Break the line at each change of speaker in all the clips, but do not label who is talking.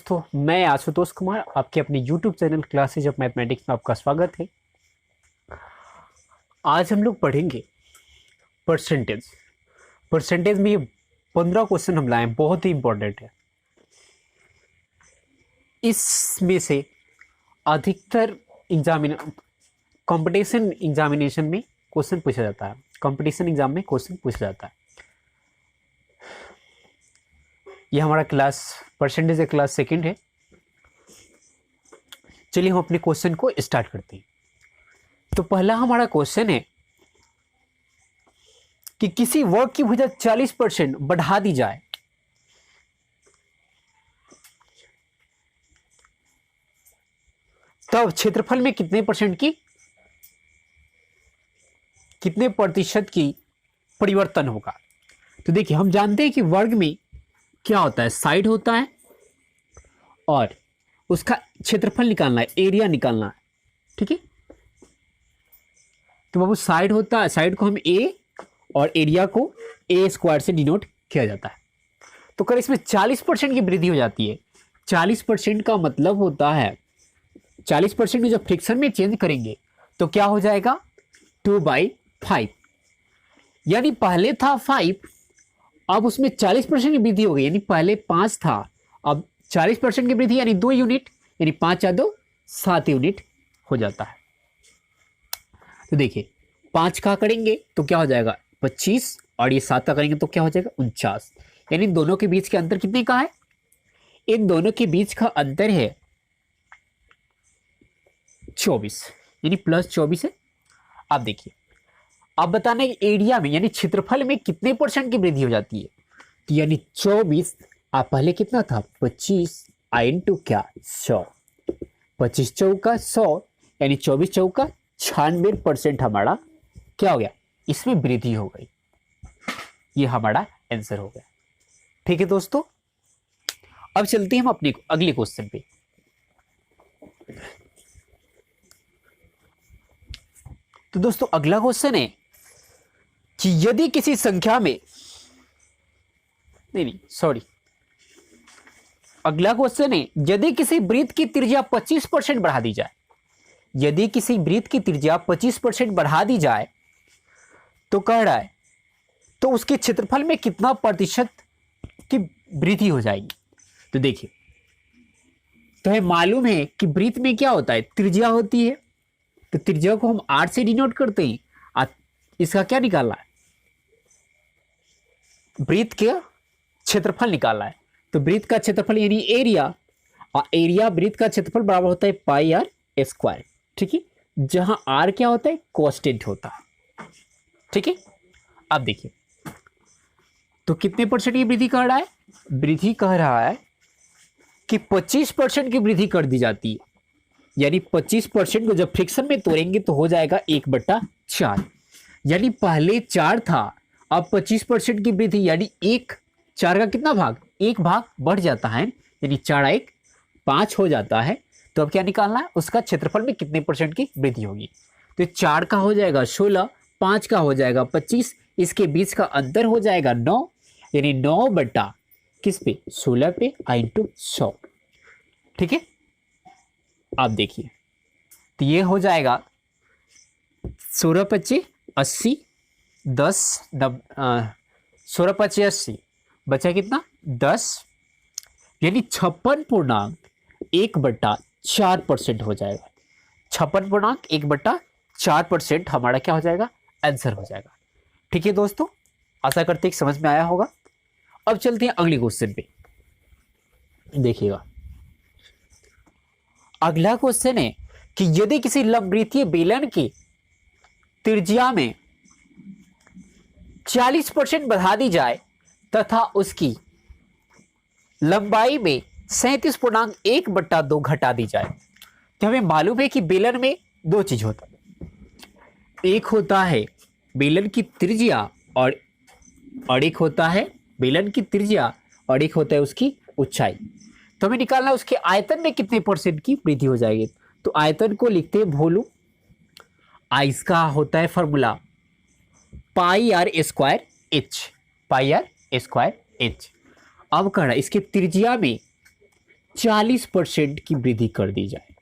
दोस्तों, मैं आशुतोष कुमार आपके अपने YouTube channel classes of mathematics में आपका स्वागत है। आज हम लोग पढ़ेंगे परसेंटेज। परसेंटेज में ये 15 क्वेश्चन हम लाए हैं, बहुत ही इंपॉर्टेंट है। इसमें से अधिकतर कंपटीशन एग्जामिनेशन में क्वेश्चन पूछा जाता है, कंपटीशन एग्जाम में क्वेश्चन पूछा जाता है। ये हमारा क्लास परसेंटेज है, क्लास सेकंड है। चलिए हम अपने क्वेश्चन को स्टार्ट करते हैं। तो पहला हमारा क्वेश्चन है कि किसी वर्ग की भुजा 40% बढ़ा दी जाए तब क्षेत्रफल में कितने प्रतिशत की परिवर्तन होगा। तो देखिए, हम जानते हैं कि वर्ग में क्या होता है, साइड होता है और उसका क्षेत्रफल निकालना है, एरिया निकालना है। ठीक है, तो बाबू साइड होता है, साइड को हम ए और एरिया को ए स्क्वायर से डिनोट किया जाता है। तो अगर इसमें 40% की वृद्धि हो जाती है, 40% का मतलब होता है 40% में जब फ्रिक्शन में चेंज करेंगे तो क्या हो जाएगा, 2/5। यानी पहले था 5, अब उसमें 40% की वृद्धि हो गई, यानी पहले 5 था, अब 40% की वृद्धि यानी 2 यूनिट, यानी 5 या 2 7 यूनिट हो जाता है। तो देखिए, 5 का करेंगे तो क्या हो जाएगा 25, और ये 7 का करेंगे तो क्या हो जाएगा 49। यानी दोनों के बीच के अंतर कितने का है, इन दोनों के बीच का अंतर है 24, यानी +24 है। अब देखिए, अब बताना है एरिया में यानी क्षेत्रफल में कितने % की वृद्धि हो जाती है। तो यानी 24, आप पहले कितना था 25 इंटू क्या 100, 25 चौका 100, यानी 24 चौका 96% हमारा क्या हो गया, इसमें वृद्धि हो गई। ये हमारा आंसर हो गया। ठीक है दोस्तों, अब चलते हैं हम अपने अगले क्वेश्चन पे। तो दोस्तों अगला क्वेश्चन है कि यदि किसी संख्या में अगला क्वेश्चन है यदि किसी वृत्त की त्रिज्या 25% बढ़ा दी जाए, यदि किसी वृत्त की त्रिज्या 25% बढ़ा दी जाए तो कह रहा है तो उसके क्षेत्रफल में कितना प्रतिशत की वृद्धि हो जाएगी। तो देखिए, तो हमें मालूम है कि वृत्त में क्या होता है, त्रिज्या होती है। तो त्रिज्या को हम r से डिनोट करते हैं, इसका क्या निकालना है, वृत्त के क्षेत्रफल निकालना है। तो वृत्त का क्षेत्रफल यानी एरिया, और एरिया वृत्त का क्षेत्रफल बराबर होता है πr²। ठीक है, जहां r क्या होता है, कांस्टेंट होता है। ठीक है, अब देखिए, तो कितने % की वृद्धि कर रहा है, वृद्धि कह रहा है कि 25% की वृद्धि कर दी जाती है। यानी 25% को जब फ्रिक्शन में तोड़ेंगे तो हो जाएगा 1/4। यानी पहले 4 था, अब 25% की वृद्धि यानी 4 का कितना भाग, 1 भाग बढ़ जाता है, यानी 4 1 5 हो जाता है। तो अब क्या निकालना है, उसका क्षेत्रफल में कितने % की वृद्धि होगी। तो 4 का हो जाएगा 16, 5 का हो जाएगा 25, इसके बीच का अंतर हो जाएगा 9, यानी 9 बटा किस पे, 16 पे इंटू 100। ठीक है, आप देखिए, तो ये हो जाएगा 16 25 80, 10 16 25 80, बचा कितना 10, यानी 56.1/4% हो जाएगा। 56.1/4% हमारा क्या हो जाएगा, आंसर हो जाएगा। ठीक है दोस्तों, आशा करते हैं समझ में आया होगा। अब चलते हैं अगले क्वेश्चन पे। देखिएगा, अगला क्वेश्चन है कि यदि किसी लंबवृत्तीय बेलन की त्रिज्या में 40% बढ़ा दी जाए तथा उसकी लंबाई में 37.1/2 घटा दी जाए। तो हमें मालूम है कि बेलन में 2 चीज होता है, एक होता है बेलन की त्रिज्या और एक होता है बेलन की त्रिज्या और एक होता है उसकी ऊंचाई। तो हमें निकालना है उसके आयतन में कितने % की वृद्धि हो जाएगी। तो आयतन को लिखते हैं वॉल्यूम, इसका होता है फॉर्मूला πr²h। अब कह रहा है इसकी त्रिज्या में 40% की वृद्धि कर दी जाए।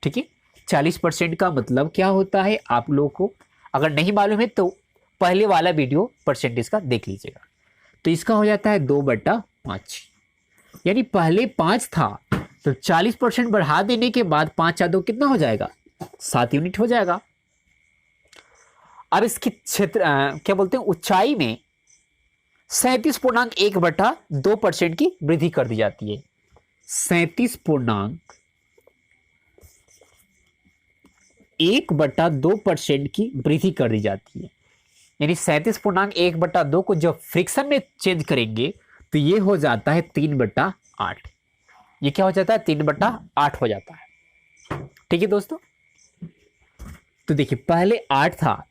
ठीक है, 40% का मतलब क्या होता है आप लोगों को अगर नहीं मालूम है तो पहले वाला वीडियो परसेंटेज का देख लीजिएगा। तो इसका हो जाता है 2/5, यानी पहले 5 था तो 40% बढ़ा देने के बाद 5 या 2 कितना हो जाएगा, 7 यूनिट हो जाएगा। अब इसकी क्षेत्र क्या बोलते हैं ऊंचाई में 37.1/2% की वृद्धि कर दी जाती है। 37.1/2% की वृद्धि कर दी जाती है, यानी 37.1/2 को जब फ्रिक्शन में चेंज करेंगे तो ये हो जाता है 3/8। ये क्या हो जाता है, 3/8 हो जाता है। ठीक है दोस्तों, तो देखिए पहले 8 था,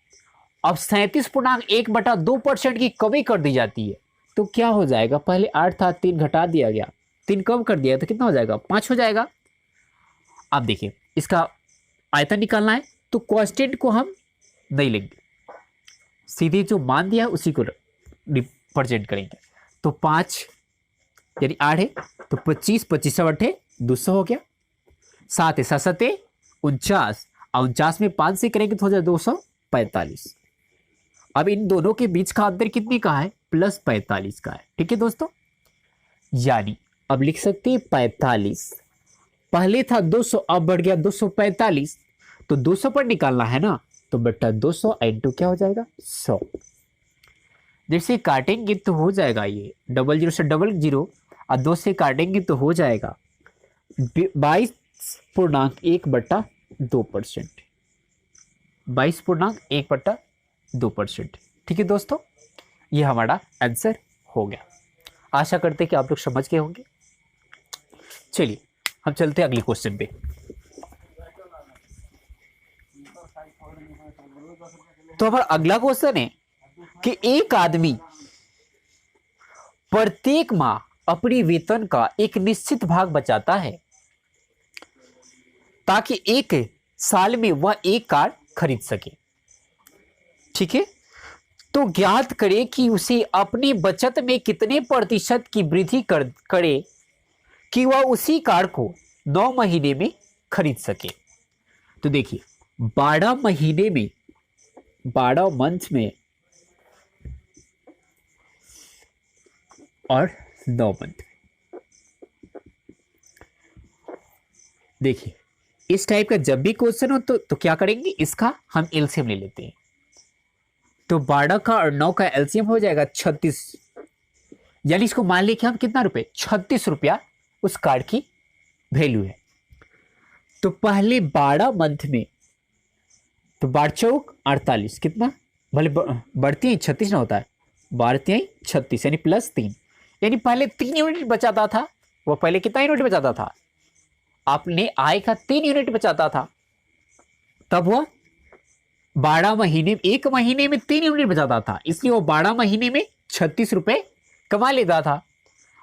अब 37.1/2% की कमी कर दी जाती है तो क्या हो जाएगा, पहले 8 था 3 घटा दिया गया, 3 कम कर दिया तो कितना हो जाएगा, 5 हो जाएगा। अब देखिए इसका आयतन निकालना है तो कांस्टेंट को हम नहीं लेंगे, सीधे जो मान दिया है उसी को रिप्रेजेंट करेंगे। तो 5 यानी 8 है तो 25 25 8 200 हो गया, 7 है 7 7 49, और 49 में 5 से करेंगे तो हो जाए 245। अब इन दोनों के बीच का अंतर कितने का है, +45 का है। ठीक है दोस्तों, यानी अब लिख सकते हैं 45, पहले था 200 अब बढ़ गया 245, तो 200 पर निकालना है ना, तो बट्टा 200 इंटू क्या हो जाएगा 100। जैसे काटेंगे तो हो जाएगा ये 00 से 00 और 2 से काटेंगे तो हो जाएगा 22.1/2%, 22.1/2%। ठीक है दोस्तों, ये हमारा आंसर हो गया। आशा करते हैं कि आप लोग समझ गए होंगे। चलिए हम चलते हैं अगले क्वेश्चन पे। तो हमारा अगला क्वेश्चन है कि एक आदमी प्रत्येक माह अपने वेतन का एक निश्चित भाग बचाता है ताकि एक साल में वह एक कार खरीद सके। ठीक है, तो ज्ञात करे कि उसे अपनी बचत में कितने प्रतिशत की वृद्धि करे कि वह उसी कार को 9 महीने में खरीद सके। तो देखिए 12 महीने में, 12 मंथ में और 9 मंथ। देखिए इस टाइप का जब भी क्वेश्चन हो तो क्या करेंगे, इसका हम एलसीएम ले लेते हैं। तो 12 का और 9 का एलसीएम हो जाएगा 36, यानी इसको मान लिया कि हम कितना रुपए, 36 रुपया उस कार्ड की वैल्यू है। तो पहले 12 मंथ में तो 12 चौक 48, कितना भले बढ़ती है 36 ना होता है, 12 36 यानी +3, यानी पहले 3 यूनिट बचाता था। वो पहले कितना यूनिट बचाता था, आपने आय का 3 यूनिट बचाता था, तब वह 12 महीने, एक महीने में 3 यूनिट बचाता था, इसलिए वो 12 महीने में 36 रुपए कमा लेता था।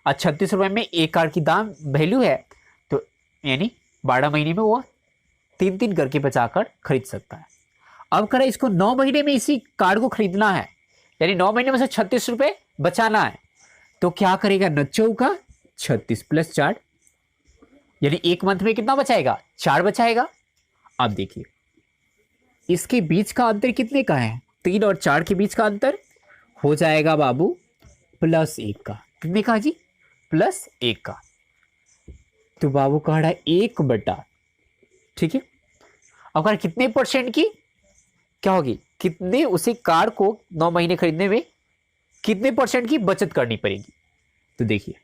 और 36 रुपए में एक कार की दाम वैल्यू है, तो यानी 12 महीने में वो 3 करके बचाकर खरीद सकता है। अब करें इसको 9 महीने में इसी कार को खरीदना है, यानी 9 महीने में से 36 रुपए बचाना है, तो क्या करेगा, 9 चौका 36 +4, यानी एक मंथ में कितना बचाएगा, 4 बचाएगा। अब देखिए इसके बीच का अंतर कितने का है, 3 और 4 के बीच का अंतर हो जाएगा बाबू +1 का। कितने का जी, +1 का। तो बाबू कह रहा है 1/, ठीक है। अब कह कितने परसेंट की क्या होगी, कितने उसे कार को 9 महीने खरीदने में कितने परसेंट की बचत करनी पड़ेगी। तो देखिए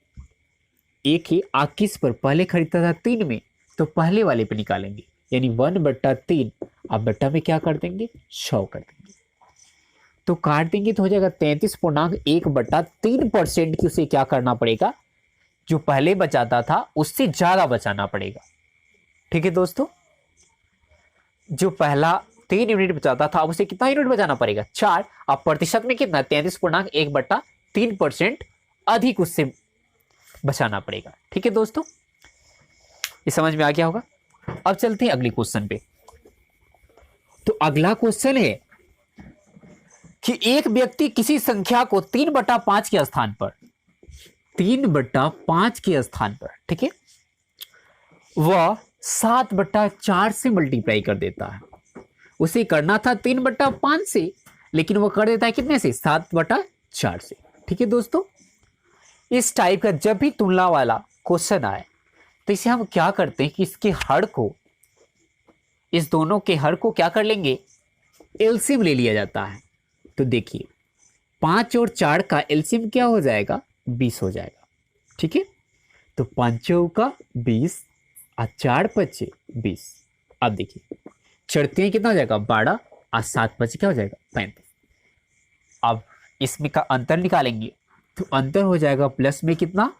एक ही 21 पर पहले खरीदता था 3 में, तो पहले वाले पे निकालेंगे, यानी 1/3, अब बट्टा में क्या कर देंगे, 100 कर देंगे, तो काट देंगे तो हो जाएगा 33.1/3% की उसे क्या करना पड़ेगा, जो पहले बचाता था उससे ज्यादा बचाना पड़ेगा। ठीक है दोस्तों, जो पहला 3 यूनिट बचाता था अब उसे कितना यूनिट बचाना पड़ेगा, 4। अब प्रतिशत में कितना, 33.1/3% अधिक उससे बचाना पड़ेगा। ठीक है दोस्तों, ये समझ में आ गया होगा। अब चलते हैं अगले क्वेश्चन पे। तो अगला क्वेश्चन है कि एक व्यक्ति किसी संख्या को 3/5 के स्थान पर, 3/5 के स्थान पर, ठीक है, वह 7/4 से मल्टीप्लाई कर देता है। उसे करना था 3/5 से, लेकिन वो कर देता है कितने से? 7/4 से। ठीक है दोस्तों, इस टाइप का जब भी तुलना वाला क्वेश्चन आए तो इसे हम क्या करते हैं कि इसके हर को, इस दोनों के हर को क्या कर लेंगे? एलसीएम ले लिया जाता है। तो देखिए 5 और 4 का एलसीएम क्या हो जाएगा? 20 हो जाएगा। ठीक है, तो 5 चौका 20 और 4 पचे 20। अब देखिए चढ़ते हैं कितना हो जाएगा? 12 और 7 पचे क्या हो जाएगा? 35। अब इसमें का अंतर निकालेंगे तो अंतर हो जाएगा प्लस में कितना?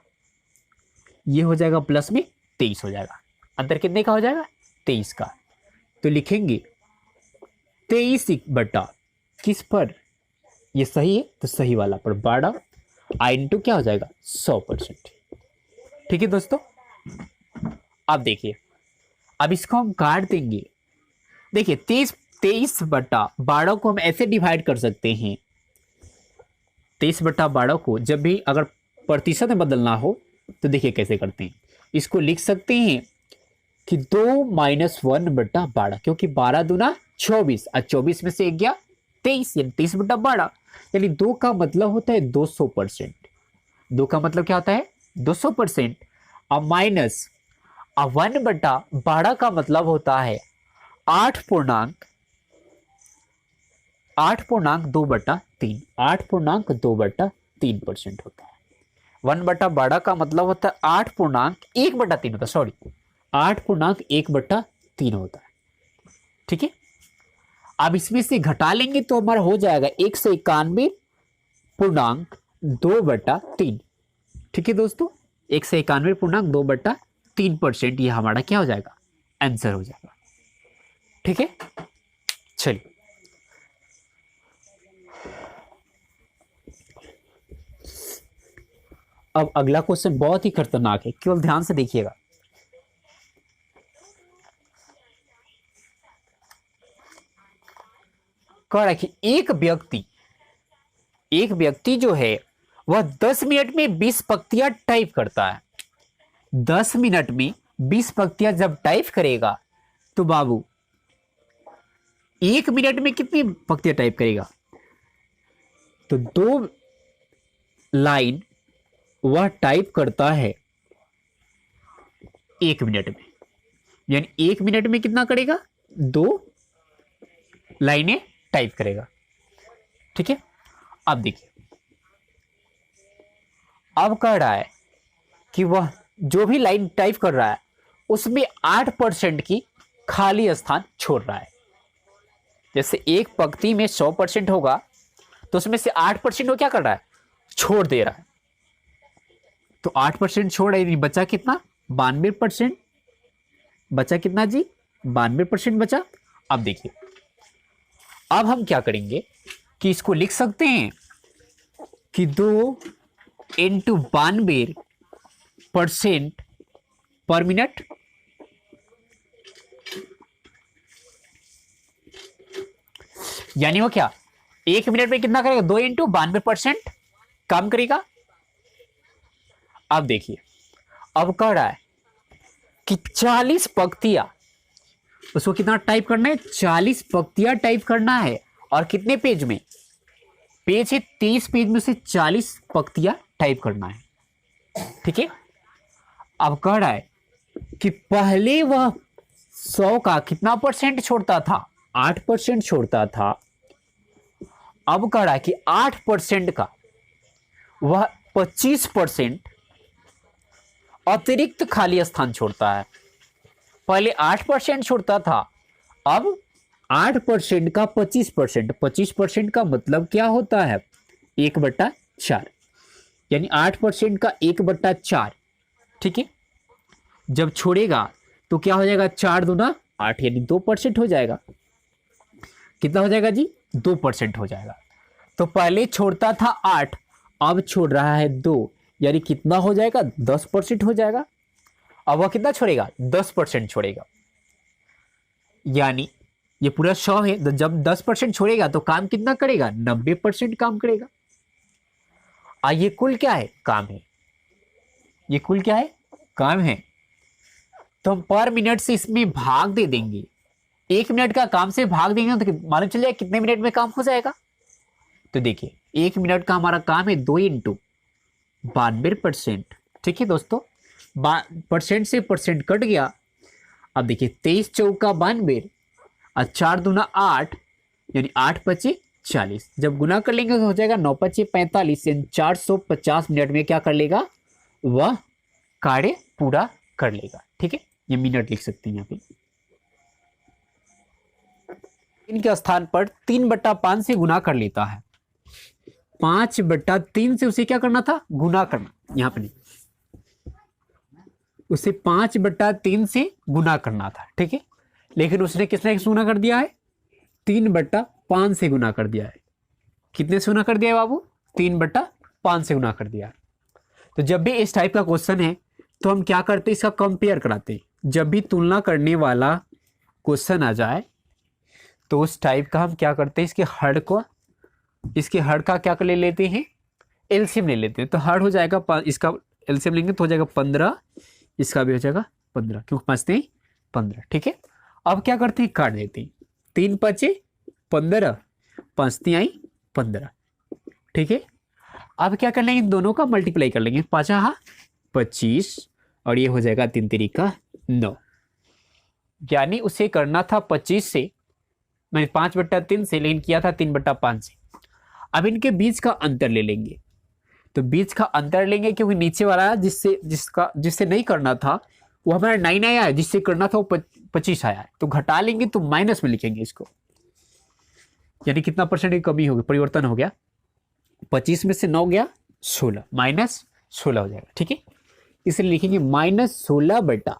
ये हो जाएगा प्लस में 23 हो जाएगा। अंतर कितने का हो जाएगा? 23 का। तो लिखेंगे 23 बटा किस पर? ये सही है तो सही वाला पर 12 आई इंटू क्या हो जाएगा? 100%। ठीक है दोस्तों, अब देखिए अब इसको हम काट देंगे। देखिए 23/12 को हम ऐसे डिवाइड कर सकते हैं। 23/12 को जब भी अगर प्रतिशत में बदलना हो तो देखिए कैसे करते हैं। इसको लिख सकते हैं कि 2 - 1/12, क्योंकि 12 दूना 24 और 24 में से एक गया 23, यानी 23/12, यानी 2 का मतलब होता है 200%। 2 का मतलब क्या होता है? 200%। और माइनस 1/12 का मतलब होता है 8.2/3। 8.2/3% होता है। 1/12 का मतलब होता है 8.1/3 होता है, सॉरी 8.1/3 होता है। ठीक है, अब इसमें से घटा लेंगे तो हमारा हो जाएगा 191.2/3। ठीक है दोस्तों, 191.2/3%, ये हमारा क्या हो जाएगा? आंसर हो जाएगा। ठीक है, चलिए अब अगला क्वेश्चन बहुत ही खतरनाक है, केवल ध्यान से देखिएगा। कह रहा है कि एक व्यक्ति जो है वह 10 मिनट में 20 पंक्तियां टाइप करता है। 10 मिनट में 20 पंक्तियां जब टाइप करेगा तो बाबू 1 मिनट में कितनी पंक्तियां टाइप करेगा? तो 2 लाइन वह टाइप करता है 1 मिनट में, यानी 1 मिनट में कितना करेगा? 2 लाइनें टाइप करेगा। ठीक है, अब देखिए अब कह रहा है कि वह जो भी लाइन टाइप कर रहा है उसमें 8% की खाली स्थान छोड़ रहा है। जैसे एक पंक्ति में 100% होगा तो उसमें से 8% वो क्या कर रहा है? छोड़ दे रहा है। तो 8% छोड़ रहा है, बचा कितना? 92%। बचा कितना जी? 92% बचा। अब देखिए अब हम क्या करेंगे कि इसको लिख सकते हैं कि 2 × 92% पर मिनट, यानी वो क्या 1 मिनट में कितना करेगा? 2 × 92% काम करेगा। अब देखिए अब कह रहा है कि 40 पंक्तियां, उसको कितना टाइप करना है? 40 पंक्तियां टाइप करना है। और कितने पेज में? पेज है 30 पेज में से 40 पंक्तियां टाइप करना है। ठीक है, अब कह रहा है कि पहले वह 100 का कितना परसेंट छोड़ता था? 8% छोड़ता था। अब कह रहा है कि 8% का वह 25% अतिरिक्त खाली स्थान छोड़ता है। पहले 8% छोड़ता था, अब 8% का 25%। 25% का मतलब क्या होता है? 1/4, यानी 8% का 1/4। ठीक है, जब छोड़ेगा तो क्या हो जाएगा? 4 दूना 8, यानी 2% हो जाएगा। कितना हो जाएगा जी? 2% हो जाएगा। तो पहले छोड़ता था 8, अब छोड़ रहा है 2, यानी कितना हो जाएगा? 10% हो जाएगा। अब वह कितना छोड़ेगा? 10% छोड़ेगा, यानी ये पूरा 100 है, तो जब 10% छोड़ेगा तो काम कितना करेगा? 90% काम करेगा। ये कुल क्या है? काम है। ये कुल क्या है? काम है। तो हम पर मिनट से इसमें भाग दे देंगे, 1 मिनट का काम से भाग देंगे तो मालूम चल जाएगा कितने मिनट में काम हो जाएगा। तो देखिए 1 मिनट का हमारा काम है 2 इंटू 92%। ठीक है दोस्तों, परसेंट से परसेंट कट गया। अब देखिए 23 चौका 92 और 4 दूना 8 यानी 8 पचे 40। जब गुना कर लेंगे तो हो जाएगा 9 पचे 45 यानी 450 मिनट में क्या कर लेगा, वह कार्य पूरा कर लेगा। ठीक है, ये मिनट लिख सकते हैं यहाँ पे। इनके स्थान पर 3/5 से गुना कर लेता है, 5/3 से उसे क्या करना था, गुना करना। यहाँ पे नहीं, उसे 5/3 से गुना करना था। ठीक है, लेकिन उसने किसने गुना कर दिया है, 3/5 से गुना कर दिया है। कितने से गुना कर दिया है बाबू, 3/5 से गुना कर दिया है। तो जब भी इस टाइप का क्वेश्चन है तो हम क्या करते हैं, इसका कंपेयर कराते हैं। जब भी तुलना करने वाला क्वेश्चन आ जाए तो उस टाइप का हम क्या करते हैं, इसके हर का क्या कर ले लेते हैं, एलसीएम ले लेते हैं। तो हर हो जाएगा, इसका एलसीएम लेंगे तो हो जाएगा 15, इसका भी हो जाएगा 15, क्योंकि 5 नहीं 15। ठीक है, अब क्या करते हैं, काट देते हैं। 3 पचे 15, 5 आई 15। ठीक है, अब क्या कर लेंगे, दोनों का मल्टीप्लाई कर लेंगे। 5 25 और ये हो जाएगा 3 तिरिका 9। यानी उसे करना था 25 से, मैंने 5/3 से, लेकिन किया था 3/5 से। अब इनके बीच का अंतर ले लेंगे। तो बीच का अंतर लेंगे क्योंकि नीचे वाला जिससे नहीं करना था वो हमारा 9 आया है, जिससे करना था वो 25 आया है। तो घटा लेंगे तो माइनस में लिखेंगे इसको, यानी कितना परसेंट की कमी होगी, परिवर्तन हो गया। 25 में से 9 गया 16, -16 हो जाएगा। ठीक है, इसलिए लिखेंगे -16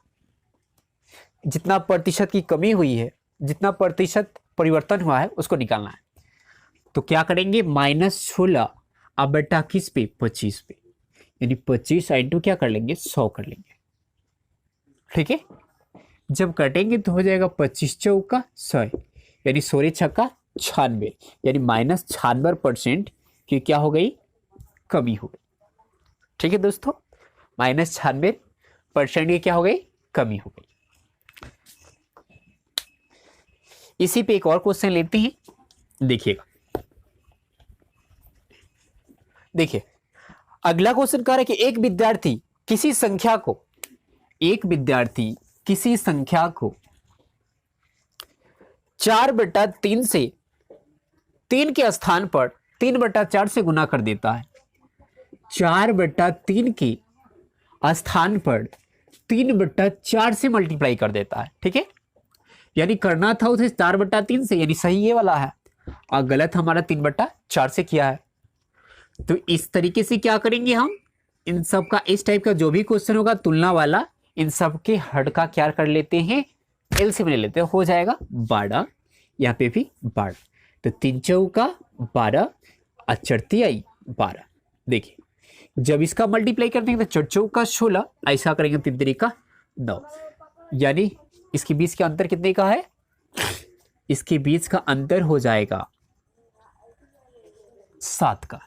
जितना प्रतिशत की कमी हुई है, जितना प्रतिशत परिवर्तन हुआ है उसको निकालना है। तो क्या करेंगे, -16 अब बटा किस पे, 25 पे, यानी 25 इंटू क्या कर लेंगे, 100 कर लेंगे। ठीक है, जब कटेंगे तो हो जाएगा 25 चौका 100 यानी 16 छक्का 96, यानी -96% की क्या हो गई, कमी हो गई। ठीक है दोस्तों, -96% की क्या हो गई, कमी हो गई। इसी पे एक और क्वेश्चन लेते हैं, देखिएगा। देखिए अगला क्वेश्चन कह रहा है कि एक विद्यार्थी किसी संख्या को 4/3 से 3 के स्थान पर 3/4 से गुना कर देता है। 4/3 के स्थान पर 3/4 से मल्टीप्लाई कर देता है। ठीक है, यानी करना था उसे 4/3 से, यानी सही ये वाला है, और गलत हमारा 3/4 से किया है। तो इस तरीके से क्या करेंगे हम, इन सब का, इस टाइप का जो भी क्वेश्चन होगा तुलना वाला, इन सब के हर का क्या कर लेते हैं, एलसीएम ले लेते हैं। हो जाएगा 12, यहाँ पे भी 12। तो 3 चौका 12 और 4 आई 12। देखिए जब इसका मल्टीप्लाई करते हैं तो 4 चौका 16, ऐसा करेंगे 3 तरीका 9, यानी इसके बीच का अंतर कितने का है, इसके बीच का अंतर हो जाएगा 7 का।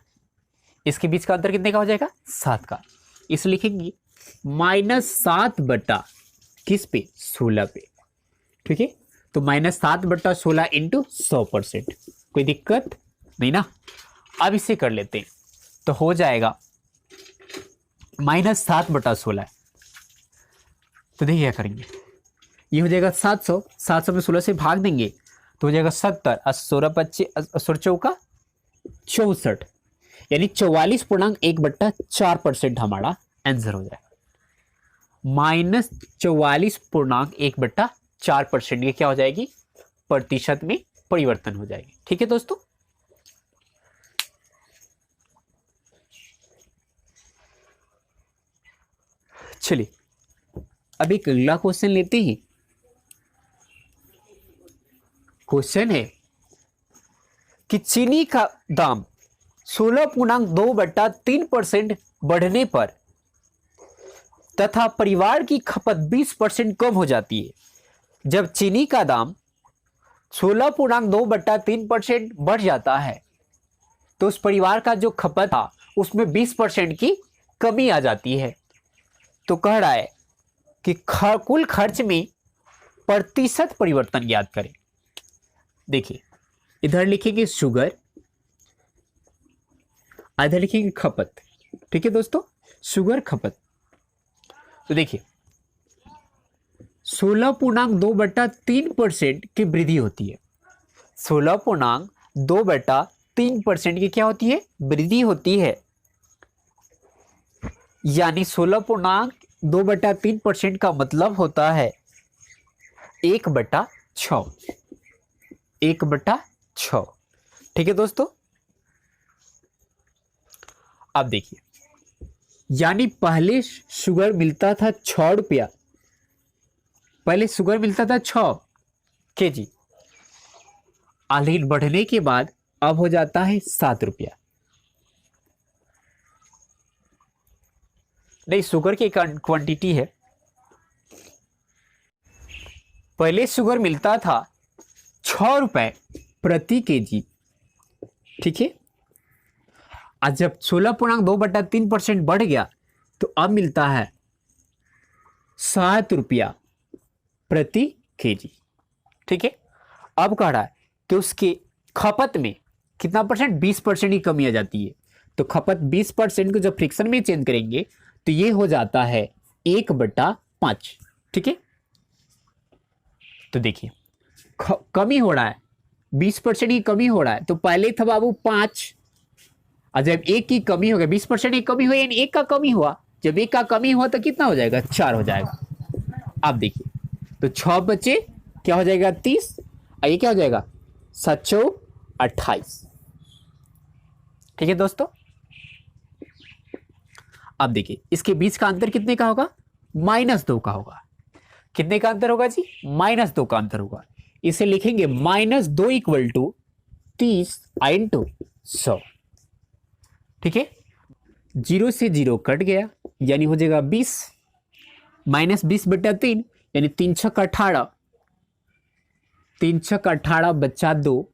इसके बीच का अंतर कितने का हो जाएगा, 7 का। इस लिखेंगे -7 बटा किस पे, 16 पे। ठीक है, तो -7/16 इंटू 100%, कोई दिक्कत नहीं ना। अब इसे कर लेते हैं तो हो जाएगा -7/16। तो देखिए क्या करेंगे, ये हो जाएगा 700 में 16 से भाग देंगे तो हो जाएगा 70 और 16 चौका 64, यानी 44.1/4% हमारा आंसर हो जाएगा। -44.1/4% ये क्या हो जाएगी, प्रतिशत में परिवर्तन हो जाएगी। ठीक है दोस्तों, चलिए अब एक अगला क्वेश्चन लेते हैं। क्वेश्चन है कि चीनी का दाम 16.2/3% बढ़ने पर तथा परिवार की खपत 20% कम हो जाती है। जब चीनी का दाम 16.2/3% बढ़ जाता है तो उस परिवार का जो खपत था उसमें 20% की कमी आ जाती है। तो कह रहा है कि कुल खर्च में प्रतिशत परिवर्तन ज्ञात करें। देखिए इधर लिखेंगे शुगर, इधर लिखेंगे खपत। ठीक है दोस्तों, शुगर खपत। तो देखिए 16.2/3% की वृद्धि होती है। 16.2/3% की क्या होती है? वृद्धि होती है। यानी 16.2/3% का मतलब होता है 1/6। 1/6। ठीक है दोस्तों, अब देखिए यानी पहले शुगर मिलता था 6 रुपया, पहले शुगर मिलता था 6 kg, लेकिन बढ़ने के बाद अब हो जाता है 7 रुपया। नहीं, शुगर की क्वांटिटी है। पहले शुगर मिलता था 6 रुपए प्रति केजी। ठीक है, आज जब 16.2/3% बढ़ गया तो अब मिलता है 7 रुपया प्रति केजी। ठीक है, अब कह रहा है कि उसके खपत में कितना परसेंट? 20% की कमी आ जाती है। तो खपत 20% को जब फ्रिक्शन में चेंज करेंगे तो ये हो जाता है 1/5। ठीक है, तो देखिए कमी हो रहा है, 20% की कमी हो रहा है। तो पहले था बाबू 5, और जब 1 की कमी हो गया, 20% की कमी हुई यानी 1 का कमी हुआ। जब 1 का कमी हुआ तो कितना हो जाएगा? 4 हो जाएगा। आप देखिए तो 6 बचे क्या हो जाएगा? 30, और ये क्या हो जाएगा? 728। ठीक है दोस्तों, अब देखिए इसके बीच का अंतर कितने का होगा? -2 का होगा। कितने का अंतर होगा जी? -2 का अंतर होगा। इसे लिखेंगे -2 = 30 × 100। ठीक है, 0 से 0 कट गया यानी हो जाएगा 20, -20/3 यानी 3 × 18, 3 × 18 बचा 2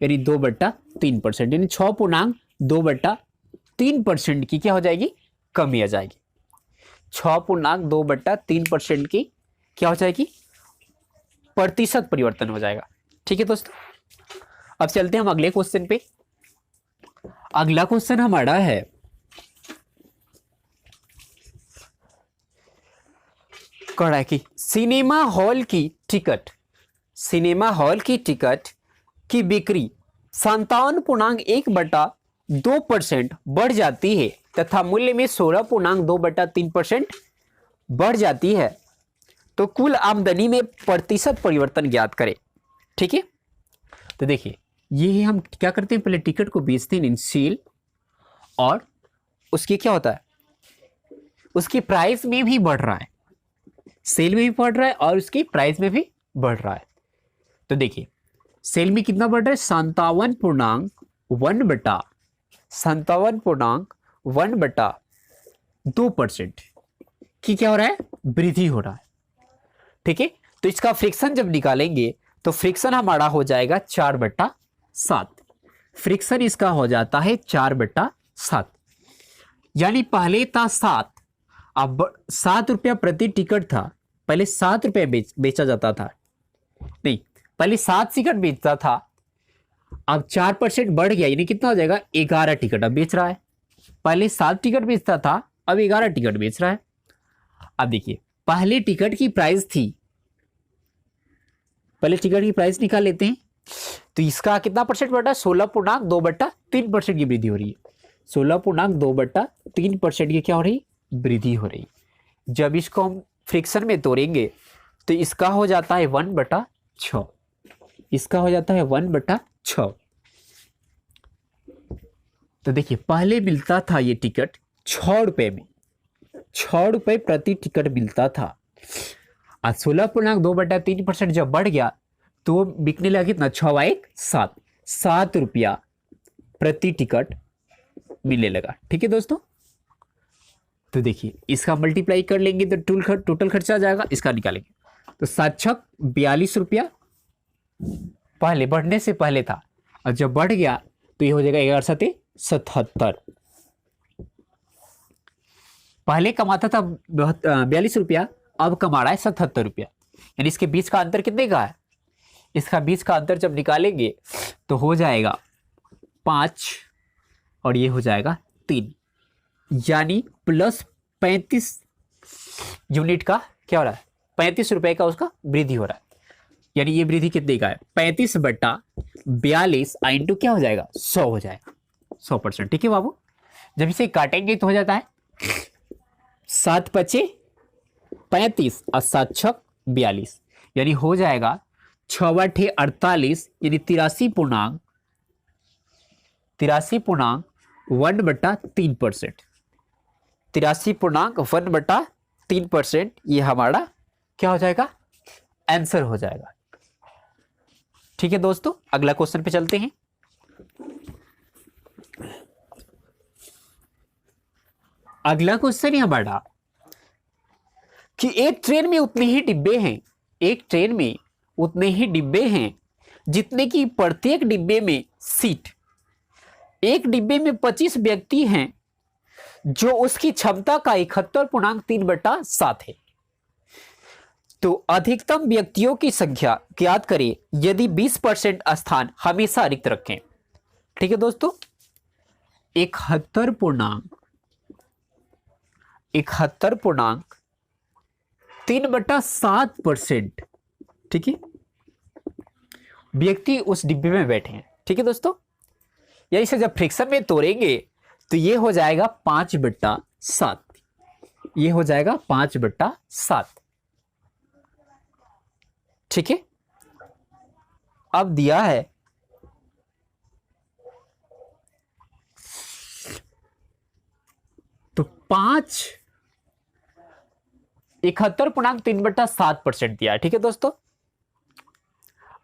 यानी 2/3%, यानी 6.2/3% की क्या हो जाएगी? कमी आ जाएगी। 6.2/3% की क्या हो जाएगी? प्रतिशत परिवर्तन हो जाएगा। ठीक है दोस्तों, अब चलते हैं हम अगले क्वेश्चन पे। अगला क्वेश्चन हमारा है कह रहा है कि सिनेमा हॉल की टिकट की बिक्री 57.1/2% बढ़ जाती है तथा मूल्य में 16.2/3% बढ़ जाती है, तो कुल आमदनी में प्रतिशत परिवर्तन ज्ञात करें। ठीक है, तो देखिए ये हम क्या करते हैं, पहले टिकट को बेचते हैं इन सेल, और उसकी क्या होता है? उसकी प्राइस में भी बढ़ रहा है, सेल में भी बढ़ रहा है और उसकी प्राइस में भी बढ़ रहा है। तो देखिए सेल में कितना बढ़ रहा है? 57.1/2% की क्या हो रहा है? वृद्धि हो रहा है। ठीक है, तो इसका फ्रिक्शन जब निकालेंगे तो फ्रिक्शन हमारा हो जाएगा 4/7। फ्रिक्शन इसका हो जाता है 4/7, यानी पहले था 7, अब 7 रुपया प्रति टिकट था। पहले 7 रुपया बेचा जाता था, नहीं पहले 7 टिकट बेचता था, अब 4% बढ़ गया यानी कितना हो जाएगा? 11 टिकट अब बेच रहा है। पहले 7 टिकट बेचता था, अब 11 टिकट बेच रहा है। अब देखिए पहले टिकट की प्राइस थी, पहले टिकट की प्राइस निकाल लेते हैं, तो इसका कितना परसेंट बढ़ रहा है? 16.2/3% की वृद्धि हो रही है। 16.2/3% की क्या हो रही? वृद्धि हो रही। जब इसको हम फ्रिक्शन में तोड़ेंगे तो इसका हो जाता है 1/6, इसका हो जाता है 1/6। तो देखिए पहले मिलता था ये टिकट 6 रुपए में, 6 रुपए प्रति टिकट मिलता था, आज 16.2/3% जब बढ़ गया तो बिकने लगा कितना? 6/1 = 7 रुपया प्रति टिकट मिलने लगा। ठीक है दोस्तों, तो देखिए इसका मल्टीप्लाई कर लेंगे तो टोटल खर्चा आ जाएगा, इसका निकालेंगे तो 7×6 = 42 रुपया पहले बढ़ने से पहले था, और जब बढ़ गया तो ये हो जाएगा 11×7 = 77। पहले कमाता था 42 रुपया, अब कमा रहा है 77 रुपया, यानी इसके बीच का अंतर कितने का है? इसका बीच का अंतर जब निकालेंगे तो हो जाएगा 5 और ये हो जाएगा 3, यानी प्लस 35 यूनिट का क्या हो रहा है? 35 रुपए का उसका वृद्धि हो रहा है। यानी ये वृद्धि कितने का है? 35/42 इंटू क्या हो जाएगा? 100 हो जाएगा, 100%। ठीक है बाबू, जब इसे काटेंगे तो हो जाता है 7 पचे 35 और 7 छक 42, यानी हो जाएगा 6 बटे 48, यानी 83.1/3%। 83.1/3%, ये हमारा क्या हो जाएगा? आंसर हो जाएगा। ठीक है दोस्तों, अगला क्वेश्चन पे चलते हैं। अगला क्वेश्चन है हमारा कि एक ट्रेन में उतने ही डिब्बे हैं, एक ट्रेन में उतने ही डिब्बे हैं जितने की प्रत्येक डिब्बे में सीट। एक डिब्बे में 25 व्यक्ति हैं जो उसकी क्षमता का 71.3/7 है। तो अधिकतम व्यक्तियों की संख्या ज्ञात करें यदि 20% स्थान हमेशा रिक्त रखें। ठीक है दोस्तों, 71.3/7%, ठीक है, व्यक्ति उस डिब्बे में बैठे हैं। ठीक है दोस्तों, या इसे जब फ्रिक्शन में तोड़ेंगे तो ये हो जाएगा 5/7, ये हो जाएगा 5/7। ठीक है, अब दिया है तो 71.3/7% दिया है। ठीक है दोस्तों,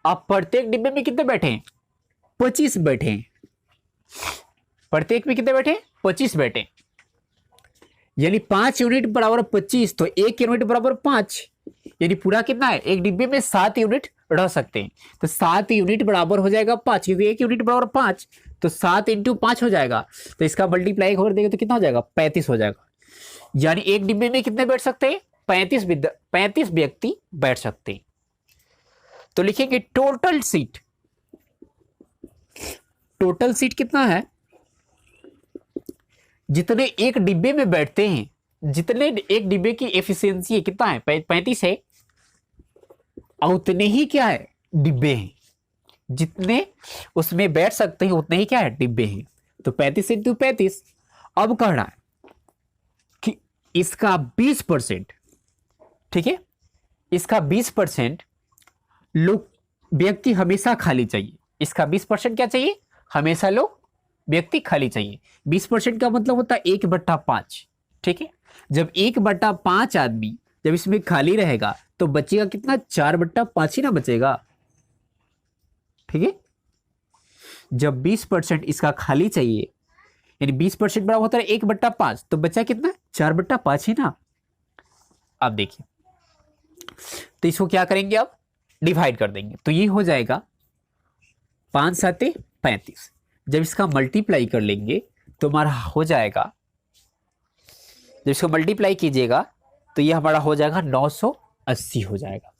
अब प्रत्येक डिब्बे में कितने बैठे हैं? 25 बैठे हैं। प्रत्येक में कितने बैठे? 25 बैठे, यानी 5 यूनिट बराबर 25, तो 1 यूनिट बराबर 5, यानी पूरा कितना है? एक डिब्बे में 7 यूनिट रह सकते हैं, तो 7 यूनिट बराबर हो जाएगा 5, क्योंकि 1 यूनिट बराबर 5, तो 7 × 5 हो जाएगा, तो इसका मल्टीप्लाई कर देंगे तो कितना हो जाएगा? 35 हो जाएगा। यानी एक डिब्बे में कितने बैठ सकते हैं? 35 व्यक्ति बैठ सकते हैं। तो लिखेंगे टोटल सीट, टोटल सीट कितना है? जितने एक डिब्बे में बैठते हैं, जितने एक डिब्बे की एफिशिएंसी कितना है? 35 है, और उतने ही क्या है? डिब्बे हैं, जितने उसमें बैठ सकते हैं उतने ही क्या है? डिब्बे हैं। तो 35 × 35। अब कह रहा है कि इसका 20%, ठीक है, इसका 20% लोग व्यक्ति हमेशा खाली चाहिए। इसका 20% क्या चाहिए? हमेशा लोग व्यक्ति खाली चाहिए। 20% का मतलब होता है 1/5। ठीक है, जब 1/5 आदमी जब इसमें खाली रहेगा तो बचेगा कितना? 4/5 ही ना बचेगा। ठीक है, जब 20% इसका खाली चाहिए, यानी 20% बराबर होता है 1/5, तो बचा कितना? 4/5 ही ना। अब देखिए, तो इसको क्या करेंगे? अब डिवाइड कर देंगे, तो ये हो जाएगा 5 × 7 = 35। जब इसका मल्टीप्लाई कर लेंगे तो हमारा हो जाएगा, जब इसको मल्टीप्लाई कीजिएगा तो ये हमारा हो जाएगा 980 हो जाएगा,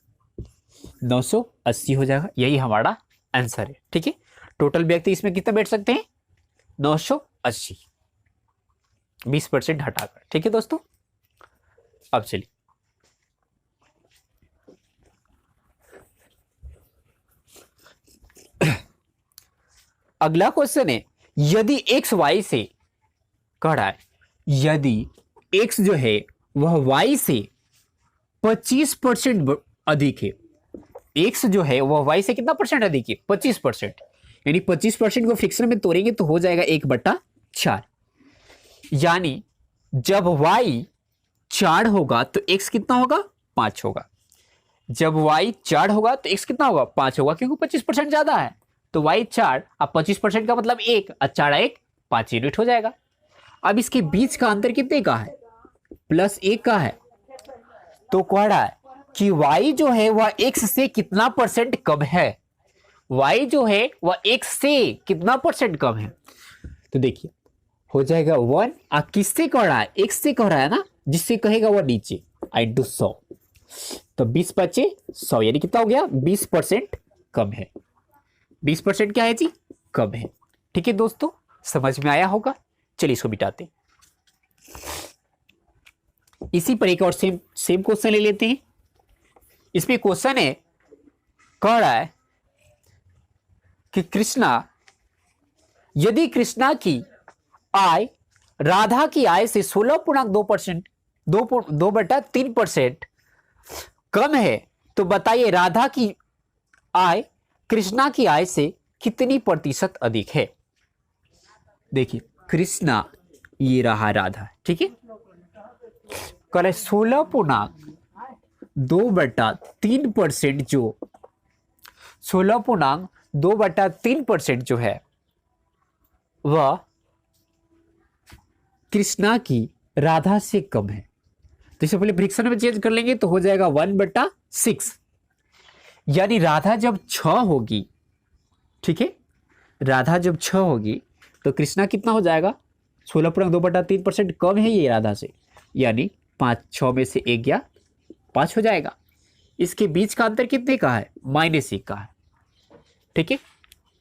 980 हो जाएगा। यही हमारा आंसर है। ठीक है, टोटल व्यक्ति इसमें कितने बैठ सकते हैं? 980, 20% हटाकर। ठीक है दोस्तों, अब चलिए अगला क्वेश्चन है, यदि x y से कह रहा है, यदि x जो है वह y से 25% अधिक है, x जो है वह y से कितना परसेंट अधिक है? 25%, यानी 25% को फ्रिक्शन में तोड़ेंगे तो हो जाएगा 1/4, यानी जब y 4 होगा तो x कितना होगा? 5 होगा। जब y 4 होगा तो x कितना होगा? 5 होगा, क्योंकि 25% ज्यादा है, तो y 4, अब 25% का मतलब 1, और 4 1 5 यूनिट हो जाएगा। अब इसके बीच का अंतर कितने का है? +1 का है। तो कह रहा है कि y जो है वह x से कितना परसेंट कम है? y जो है वह x से कितना परसेंट कम है? तो देखिए हो जाएगा 1, किससे कह रहा है? x से कह रहा है ना, जिससे कहेगा वह नीचे × 100, तो 20 बचे 100, यानी कितना हो गया 20% कम है। 20% क्या है जी, कम है। ठीक है दोस्तों, समझ में आया होगा। चलिए इसको मिटाते हैं। इसी पर एक और सेम क्वेश्चन ले लेते हैं। इसमें क्वेश्चन है, कह रहा है कि कृष्णा, यदि कृष्णा की आय राधा की आय से 16.2%, 2/3% कम है, तो बताइए राधा की आय कृष्णा की आय से कितनी प्रतिशत अधिक है। देखिए कृष्णा, ये रहा राधा, ठीक है। कल 16.2/3% जो 16.2/3% जो है वह कृष्णा की राधा से कम है। तो इसे पहले फ्रिक्शन में चेंज कर लेंगे तो हो जाएगा 1/6, यानी राधा जब 6 होगी, ठीक है, राधा जब 6 होगी तो कृष्णा कितना हो जाएगा, 16.2/3% कम है ये राधा से, यानी 6 में से 1 गया 5 हो जाएगा। इसके बीच का अंतर कितने का है, -1 का है। ठीक है,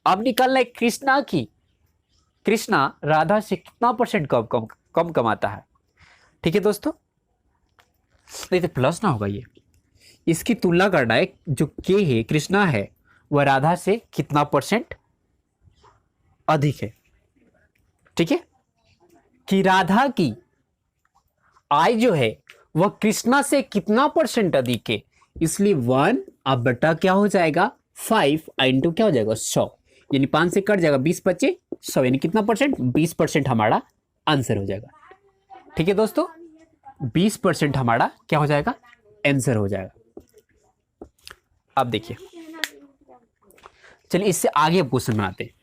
अब निकालना है कृष्णा की, कृष्णा राधा से कितना परसेंट कम कमाता है। ठीक है दोस्तों, नहीं तो प्लस ना होगा ये, इसकी तुलना करना है, जो के है कृष्णा है वह राधा से कितना परसेंट अधिक है। ठीक है, कि राधा की आय जो है वह कृष्णा से कितना परसेंट अधिक है, इसलिए 1 अब बटा क्या हो जाएगा 5 इंटू क्या हो जाएगा 100, यानी 5 से कट जाएगा 20 बचे 100, यानी कितना परसेंट, 20% हमारा आंसर हो जाएगा। ठीक है दोस्तों, 20% हमारा क्या हो जाएगा, आंसर हो जाएगा। अब देखिए, चलिए इससे आगे क्वेश्चन बनाते हैं।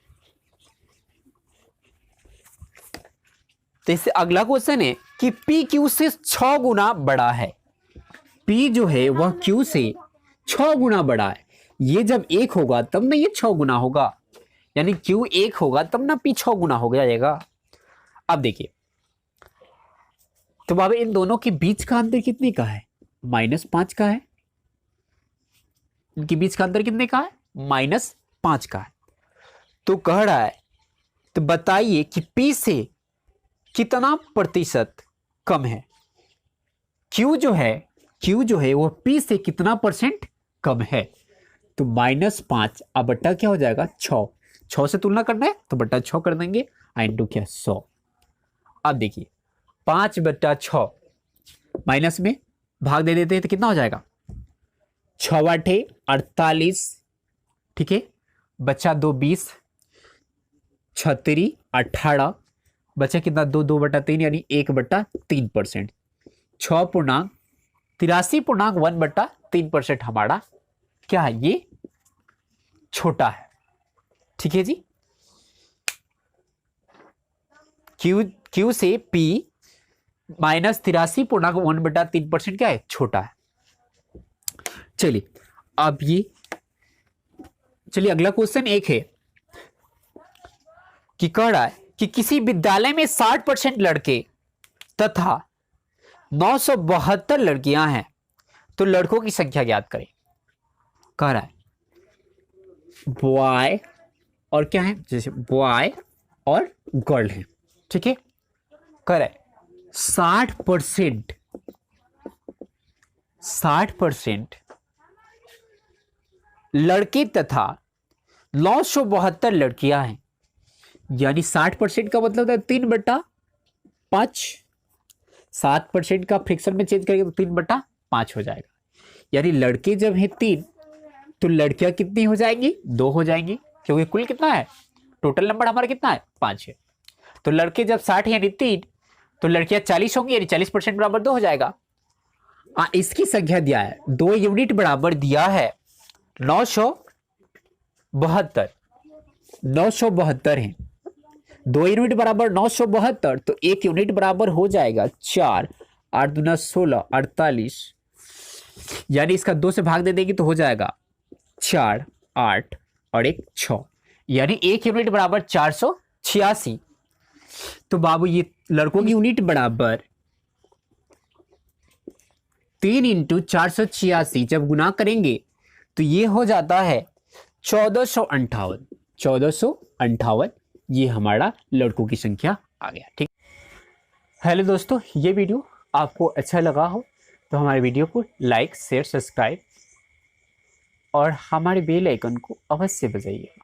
तो इससे अगला क्वेश्चन है कि P Q से 6 गुना बड़ा है। P जो है वह Q से 6 गुना बड़ा है। ये जब 1 होगा तब ना ये 6 गुना होगा, यानी Q 1 होगा तब ना P 6 गुना हो जाएगा। अब देखिए, तो बाबा इन दोनों के बीच का अंतर कितने का है, -5 का है। इनके बीच का अंतर कितने का है, -5 का है। तो कह रहा है, तो बताइए कि P से कितना प्रतिशत कम है। Q जो है वो P से कितना परसेंट कम है, तो -5 अब बट्टा क्या हो जाएगा 6, 6 से तुलना करना है तो बट्टा 6 कर देंगे, इंटू क्या 100। अब देखिए 5/6 माइनस में भाग दे देते हैं तो कितना हो जाएगा, 6 48, ठीक है, बचा 2 20, 36 18, बचा कितना 2/3 यानी 1/3%, 83.1/3% हमारा क्या है, ये छोटा है। ठीक है जी, Q से P -83.1/3% क्या है, छोटा है। चलिए अब ये, चलिए अगला क्वेश्चन एक है कि कह रहा है कि किसी विद्यालय में 60% लड़के तथा 972 लड़कियां हैं, तो लड़कों की संख्या ज्ञात करें। कह रहा है बॉय और क्या है, जैसे बॉय और गर्ल है, ठीक है। कह रहा है 60% लड़के तथा 972 लड़कियां हैं, यानी 60% का मतलब है 3/5, 7% का फ्रिक्शन में चेंज करेंगे तो 3/5 हो जाएगा। यानी लड़के जब है 3 तो लड़कियां कितनी हो जाएंगी, 2 हो जाएंगी, क्योंकि कुल कितना है, टोटल नंबर हमारा कितना है 5 है। तो लड़के जब 60 यानी 3 तो लड़कियां 40 होंगी, यानी 40% बराबर 2 हो जाएगा। इसकी संख्या दिया है 2 यूनिट बराबर दिया है 972 है, 2 यूनिट बराबर 972, तो 1 यूनिट बराबर हो जाएगा 4, 8 दूना 16 48, यानी इसका 2 से भाग दे देंगे तो हो जाएगा 4 8 और 1 6, यानी 1 यूनिट बराबर 486। तो बाबू ये लड़कों की यूनिट बराबर 3 इंटू 486 जब गुना करेंगे तो ये हो जाता है 1458। 1458 ये हमारा लड़कों की संख्या आ गया। ठीक। हेलो दोस्तों, ये वीडियो आपको अच्छा लगा हो तो हमारे वीडियो को लाइक शेयर सब्सक्राइब और हमारे बेल आइकन को अवश्य बजाइए।